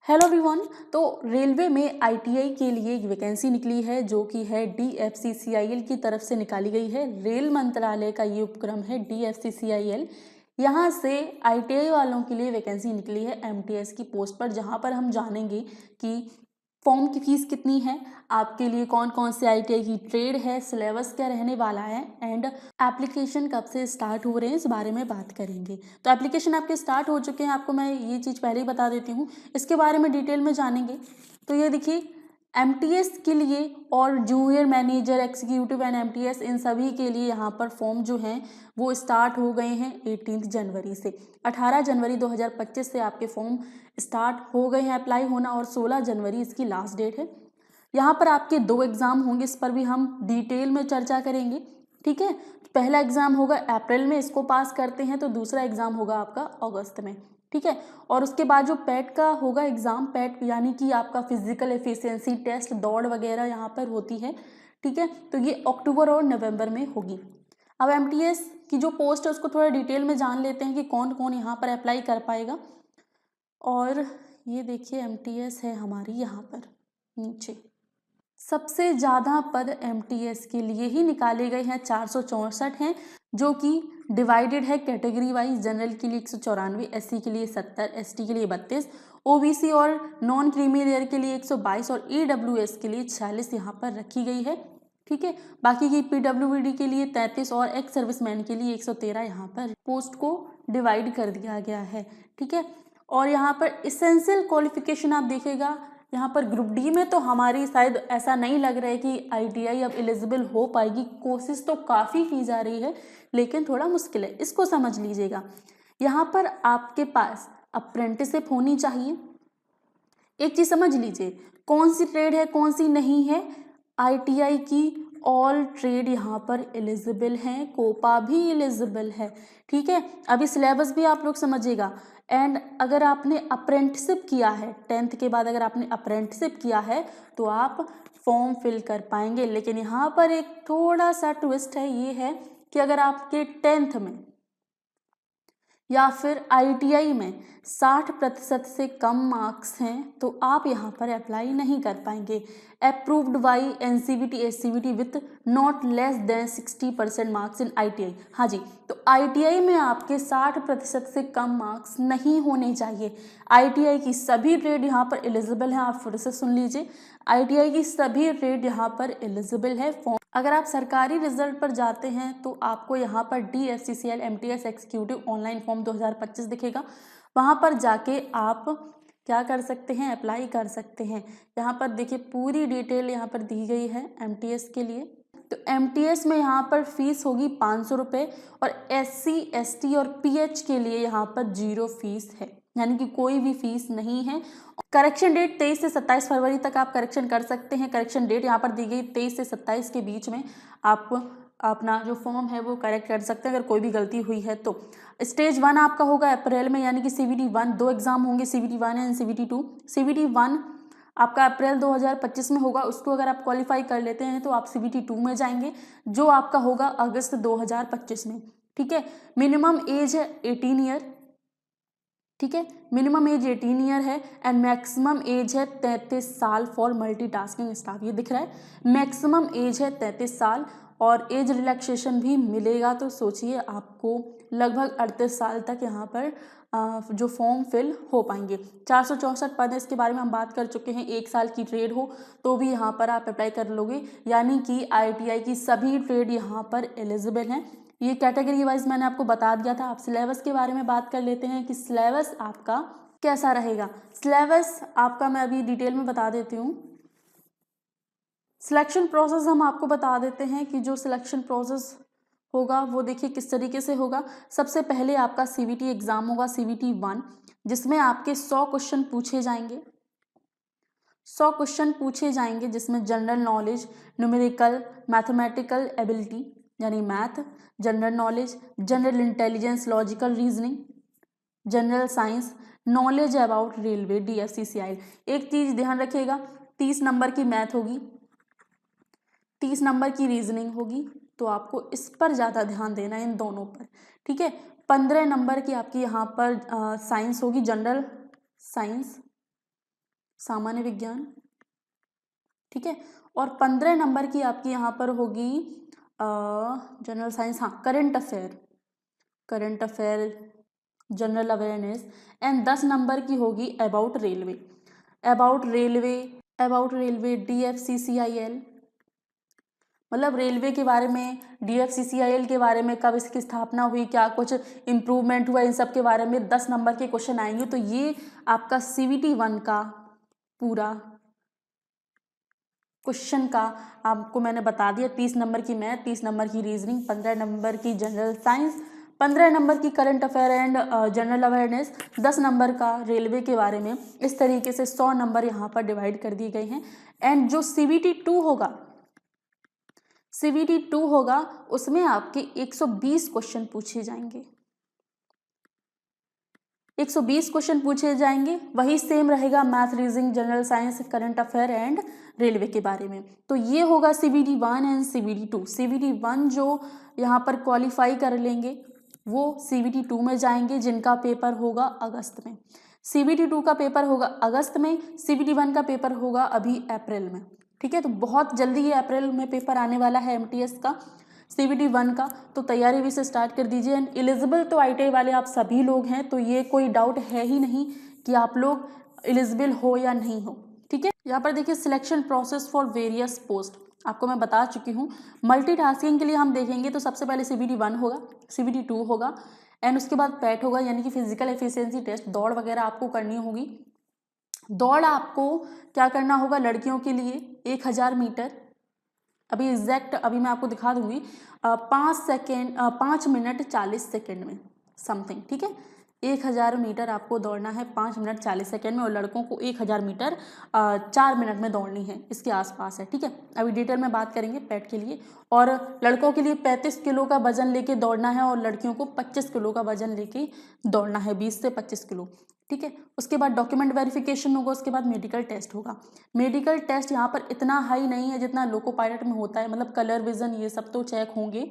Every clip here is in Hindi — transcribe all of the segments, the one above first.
Hello everyone. तो रेलवे में आईटीआई के लिए एक वैकेंसी निकली है जो कि है डीएफसीसीआईएल की तरफ से निकाली गई है। रेल मंत्रालय का ये उपक्रम है डीएफसीसीआईएल। यहाँ से आईटीआई वालों के लिए वैकेंसी निकली है एमटीएस की पोस्ट पर, जहाँ पर हम जानेंगे कि फॉर्म की फीस कितनी है, आपके लिए कौन कौन से आईटीआई की ट्रेड है, सिलेबस क्या रहने वाला है एंड एप्लीकेशन कब से स्टार्ट हो रहे हैं, इस बारे में बात करेंगे। तो एप्लीकेशन आपके स्टार्ट हो चुके हैं, आपको मैं ये चीज़ पहले ही बता देती हूँ, इसके बारे में डिटेल में जानेंगे। तो ये देखिए, एमटीएस के लिए और junior manager, executive and MTS, इन सभी के लिए यहाँ पर फॉर्म जो हैं वो स्टार्ट हो गए हैं 18 जनवरी से। 18 जनवरी 2025 से आपके फॉर्म स्टार्ट हो गए हैं अप्लाई होना और 16 जनवरी इसकी लास्ट डेट है। यहाँ पर आपके 2 एग्ज़ाम होंगे, इस पर भी हम डिटेल में चर्चा करेंगे। ठीक है, पहला एग्ज़ाम होगा अप्रैल में, इसको पास करते हैं तो दूसरा एग्ज़ाम होगा आपका अगस्त में। ठीक है, और उसके बाद जो पैट का होगा एग्ज़ाम, पैट यानी कि आपका फिजिकल एफिशिएंसी टेस्ट, दौड़ वगैरह यहाँ पर होती है। ठीक है, तो ये अक्टूबर और नवंबर में होगी। अब एमटीएस की जो पोस्ट है उसको थोड़ा डिटेल में जान लेते हैं कि कौन कौन यहाँ पर अप्लाई कर पाएगा। और ये देखिए एमटीएस है हमारी यहाँ पर नीचे। सबसे ज़्यादा पद एमटीएस के लिए ही निकाले गए हैं, 464 हैं, जो कि डिवाइडेड है कैटेगरी वाइज। जनरल के लिए 194, एससी के लिए 70, एसटी के लिए 32, ओबीसी और नॉन क्रीमी लेयर के लिए 122 और ईडब्ल्यूएस के लिए 46 यहाँ पर रखी गई है। ठीक है, बाकी की पीडब्ल्यूडी के लिए 33 और एक्स सर्विसमैन के लिए 113 यहाँ पर पोस्ट को डिवाइड कर दिया गया है। ठीक है, और यहाँ पर इसेंशियल क्वालिफिकेशन आप देखिएगा, यहाँ पर ग्रुप डी में तो हमारी शायद ऐसा नहीं लग रहा है कि आईटीआई अब एलिजिबल हो पाएगी। कोशिश तो काफ़ी की जा रही है लेकिन थोड़ा मुश्किल है, इसको समझ लीजिएगा। यहाँ पर आपके पास अप्रेंटिसशिप होनी चाहिए। एक चीज़ समझ लीजिए, कौन सी ट्रेड है कौन सी नहीं है। आईटीआई की ऑल ट्रेड यहाँ पर एलिजिबल हैं, कोपा भी एलिजिबल है। ठीक है, अभी सिलेबस भी आप लोग समझिएगा। एंड अगर आपने अप्रेंटिसशिप किया है 10th के बाद, अगर आपने अप्रेंटिसशिप किया है तो आप फॉर्म फिल कर पाएंगे। लेकिन यहाँ पर एक थोड़ा सा ट्विस्ट है, ये है कि अगर आपके 10th में या फिर आईटीआई में 60% से कम मार्क्स हैं तो आप यहाँ पर अप्लाई नहीं कर पाएंगे। Approved by NCVT SCVT with not less than 60% marks in ITI. हाँ जी, तो आईटीआई में आपके 60% से कम मार्क्स नहीं होने चाहिए। आईटीआई की सभी ट्रेड यहाँ पर एलिजिबल हैं, आप फिर से सुन लीजिए, आईटीआई की सभी ट्रेड यहाँ पर एलिजिबल है। अगर आप सरकारी रिजल्ट पर जाते हैं तो आपको यहाँ पर DFCCIL MTS executive online form 2025 दिखेगा, वहाँ पर जाके आप क्या कर सकते हैं, अप्लाई कर सकते हैं। यहाँ पर देखिए पूरी डिटेल यहाँ पर दी गई है एमटीएस के लिए। तो एमटीएस में यहाँ पर फीस होगी 500 रुपये और एससी एसटी और पीएच के लिए यहाँ पर 0 फीस है, यानी कि कोई भी फीस नहीं है। करेक्शन डेट 23 से 27 फरवरी तक आप करेक्शन कर सकते हैं। करेक्शन डेट यहाँ पर दी गई 23 से 27 के बीच में आप अपना जो फॉर्म है वो करेक्ट कर सकते हैं अगर कोई भी गलती हुई है तो। स्टेज 1 आपका होगा अप्रैल में, यानी कि सीवीटी 1, 2 एग्जाम होंगे, सीवीटी 1 एंड सीवीटी 2। सीवीटी 1 आपका अप्रैल 2025 में होगा, उसको अगर आप क्वालिफाई कर लेते हैं तो आप सीवीटी 2 में जाएंगे, जो आपका होगा अगस्त 2025 में। ठीक है, मिनिमम एज है 18 ईयर। ठीक है, मिनिमम एज 18 ईयर है एंड मैक्सिमम एज है 33 साल फॉर मल्टीटास्किंग स्टाफ। ये दिख रहा है, मैक्सिमम एज है 33 साल और एज रिलैक्सेशन भी मिलेगा। तो सोचिए आपको लगभग 38 साल तक यहाँ पर जो फॉर्म फिल हो पाएंगे। 464 पद है, इसके बारे में हम बात कर चुके हैं। 1 साल की ट्रेड हो तो भी यहाँ पर आप अप्लाई कर लोगे, यानी कि आईटीआई की सभी ट्रेड यहाँ पर एलिजिबल हैं। ये कैटेगरी वाइज मैंने आपको बता दिया था। आप सिलेबस के बारे में बात कर लेते हैं कि सिलेबस आपका कैसा रहेगा। सिलेबस आपका मैं अभी डिटेल में बता देती हूँ। सिलेक्शन प्रोसेस हम आपको बता देते हैं कि जो सिलेक्शन प्रोसेस होगा वो देखिए किस तरीके से होगा। सबसे पहले आपका सीवीटी एग्जाम होगा, सीवीटी 1, जिसमें आपके 100 क्वेश्चन पूछे जाएंगे। 100 क्वेश्चन पूछे जाएंगे जिसमें general knowledge, numerical, mathematical ability यानी math, general knowledge, general intelligence, logical reasoning, general science, knowledge about railway, DFCCIL. एक चीज ध्यान रखिएगा, 30 नंबर की मैथ होगी, 30 नंबर की रीजनिंग होगी, तो आपको इस पर ज़्यादा ध्यान देना है, इन दोनों पर। ठीक है, 15 नंबर की आपकी यहाँ पर साइंस होगी, जनरल साइंस, सामान्य विज्ञान, ठीक है। और 15 नंबर की आपकी यहाँ पर होगी जनरल साइंस, हाँ current affair general awareness. And 10 number की होगी अबाउट रेलवे DFCCIL, मतलब रेलवे के बारे में, DFCCIL के बारे में, कब इसकी स्थापना हुई, क्या कुछ इम्प्रूवमेंट हुआ, इन सब के बारे में 10 नंबर के क्वेश्चन आएंगे। तो ये आपका CBT 1 का पूरा क्वेश्चन का आपको मैंने बता दिया। 30 नंबर की मैथ, 30 नंबर की रीजनिंग, 15 नंबर की जनरल साइंस, 15 नंबर की current affair and general awareness, 10 number का रेलवे के बारे में। इस तरीके से 100 नंबर यहाँ पर डिवाइड कर दिए गए हैं। एंड जो CBT 2 होगा उसमें आपके 120 क्वेश्चन पूछे जाएंगे, 120 क्वेश्चन पूछे जाएंगे। वही सेम रहेगा math, reasoning, general science, current affair and railway के बारे में। तो ये होगा CBT 1 एंड CBT 2। CBT 1 जो यहाँ पर क्वालिफाई कर लेंगे वो CBT 2 में जाएंगे, जिनका पेपर होगा अगस्त में। CBT 2 का पेपर होगा अगस्त में, CBT 1 का पेपर होगा अभी अप्रैल में, ठीक है। तो बहुत जल्दी ये अप्रैल में पेपर आने वाला है MTS का, CBT 1 का। तो तैयारी भी से स्टार्ट कर दीजिए। एंड एलिजिबल तो ITI वाले आप सभी लोग हैं, तो ये कोई डाउट है ही नहीं कि आप लोग एलिजिबल हो या नहीं हो, ठीक है। यहाँ पर देखिए selection process for various post आपको मैं बता चुकी हूँ। मल्टीटास्किंग के लिए हम देखेंगे तो सबसे पहले CBT 1 होगा, CBT 2 होगा, एंड उसके बाद पैट होगा, यानी कि फिजिकल एफिशिएंसी टेस्ट, दौड़ वगैरह आपको करनी होगी। दौड़ आपको क्या करना होगा लड़कियों के लिए 1000 मीटर, अभी एग्जैक्ट अभी मैं आपको दिखा दूंगी, 5 मिनट 40 सेकेंड में समथिंग, ठीक है। 1000 मीटर आपको दौड़ना है 5 मिनट 40 सेकेंड में, और लड़कों को 1000 मीटर 4 मिनट में दौड़नी है, इसके आसपास है, ठीक है। अभी डिटेल में बात करेंगे पैट के लिए। और लड़कों के लिए 35 किलो का वजन लेके दौड़ना है, और लड़कियों को 25 किलो का वजन लेके दौड़ना है, 20 से 25 किलो, ठीक है। उसके बाद डॉक्यूमेंट वेरिफिकेशन होगा, उसके बाद मेडिकल टेस्ट होगा। मेडिकल टेस्ट यहाँ पर इतना हाई नहीं है जितना लोको पायलट में होता है, मतलब कलर विजन ये सब तो चेक होंगे,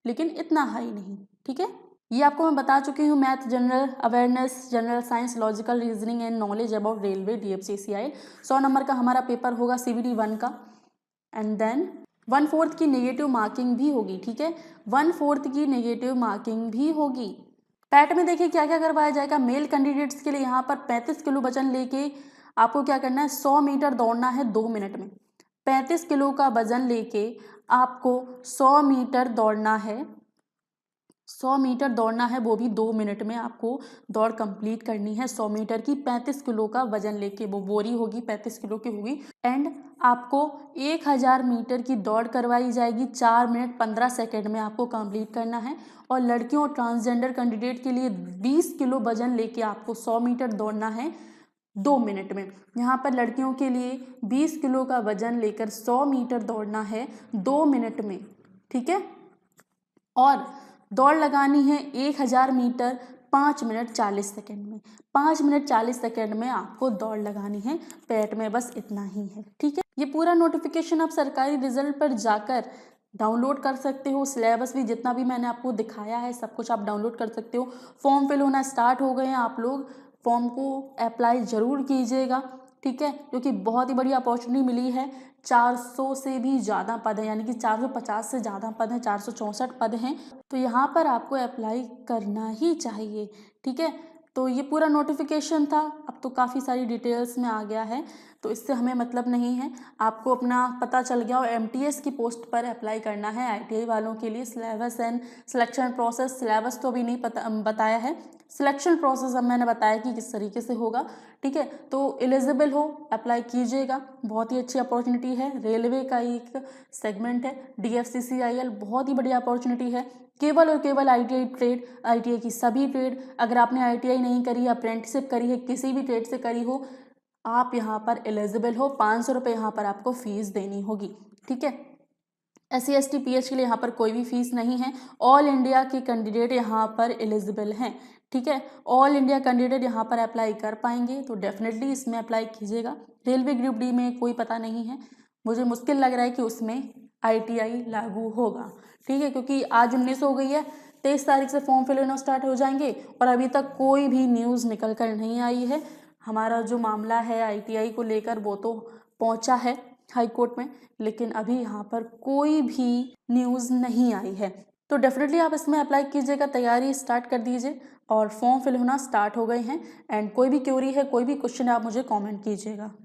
लेकिन इतना हाई नहीं, ठीक है। ये आपको मैं बता चुकी हूँ, math, general awareness, general science, logical reasoning and knowledge about railway DFCCIL। 100 number का हमारा पेपर होगा CBT 1 का। एंड देन 1/4 की नेगेटिव मार्किंग भी होगी, ठीक है। 1/4 की नेगेटिव मार्किंग भी होगी। पैट में देखिए क्या क्या करवाया जाएगा। मेल कैंडिडेट्स के लिए यहाँ पर 35 किलो वजन लेके आपको क्या करना है, 100 मीटर दौड़ना है 2 मिनट में। 35 किलो का वजन लेके आपको 100 मीटर दौड़ना है, 100 मीटर दौड़ना है, वो भी 2 मिनट में आपको दौड़ कंप्लीट करनी है 100 मीटर की। 35 किलो का वजन लेके, वो बोरी होगी 35 किलो की होगी। एंड आपको 1000 मीटर की दौड़ करवाई जाएगी, 4 मिनट 15 सेकेंड में आपको कंप्लीट करना है। और लड़कियों और ट्रांसजेंडर कैंडिडेट के लिए 20 किलो वजन लेके आपको 100 मीटर दौड़ना है 2 मिनट में। यहाँ पर लड़कियों के लिए 20 किलो का वजन लेकर 100 मीटर दौड़ना है 2 मिनट में, ठीक है। और दौड़ लगानी है 1000 मीटर 5 मिनट 40 सेकेंड में। 5 मिनट 40 सेकेंड में आपको दौड़ लगानी है पैट में, बस इतना ही है, ठीक है। ये पूरा नोटिफिकेशन आप सरकारी रिजल्ट पर जाकर डाउनलोड कर सकते हो। सिलेबस भी जितना भी मैंने आपको दिखाया है सब कुछ आप डाउनलोड कर सकते हो। फॉर्म फिल होना स्टार्ट हो गए हैं, आप लोग फॉर्म को अप्लाई ज़रूर कीजिएगा, ठीक है, क्योंकि बहुत ही बड़ी अपॉर्चुनिटी मिली है। 400 से भी ज़्यादा पद हैं, यानी कि 450 से ज़्यादा पद हैं, 464 पद हैं। तो यहाँ पर आपको अप्लाई करना ही चाहिए, ठीक है। तो ये पूरा नोटिफिकेशन था, अब तो काफ़ी सारी डिटेल्स में आ गया है, तो इससे हमें मतलब नहीं है। आपको अपना पता चल गया, और MTS की पोस्ट पर अप्लाई करना है ITI वालों के लिए। Syllabus and selection process, syllabus तो अभी नहीं बताया है, सिलेक्शन प्रोसेस अब मैंने बताया कि किस तरीके से होगा, ठीक है। तो एलिजिबल हो अप्लाई कीजिएगा, बहुत ही अच्छी अपॉर्चुनिटी है। रेलवे का एक सेगमेंट है DFCCIL, बहुत ही बड़ी अपॉर्चुनिटी है। केवल और केवल ITI ट्रेड, ITI की सभी ट्रेड, अगर आपने ITI नहीं करी है, अप्रेंटिसशिप करी है, किसी भी ट्रेड से करी हो, आप यहाँ पर एलिजिबल हो। 500 रुपये यहाँ पर आपको फीस देनी होगी, ठीक है। SC ST PH के लिए यहाँ पर कोई भी फीस नहीं है। ऑल इंडिया के कैंडिडेट यहाँ पर एलिजिबल हैं, ठीक है। ऑल इंडिया कैंडिडेट यहाँ पर अप्लाई कर पाएंगे, तो डेफिनेटली इसमें अप्लाई कीजिएगा। रेलवे ग्रुप डी में कोई पता नहीं है, मुझे मुश्किल लग रहा है कि उसमें ITI लागू होगा, ठीक है, क्योंकि आज 19 हो गई है, 23 तारीख से फॉर्म फिल होना स्टार्ट हो जाएंगे, और अभी तक कोई भी न्यूज़ निकल कर नहीं आई है। हमारा जो मामला है आईटीआई को लेकर वो तो पहुंचा है हाई कोर्ट में, लेकिन अभी यहाँ पर कोई भी न्यूज़ नहीं आई है। तो डेफिनेटली आप इसमें अप्लाई कीजिएगा, तैयारी स्टार्ट कर दीजिए और फॉर्म फिल होना स्टार्ट हो गए हैं। एंड कोई भी क्वेरी है, कोई भी क्वेश्चन है, आप मुझे कमेंट कीजिएगा।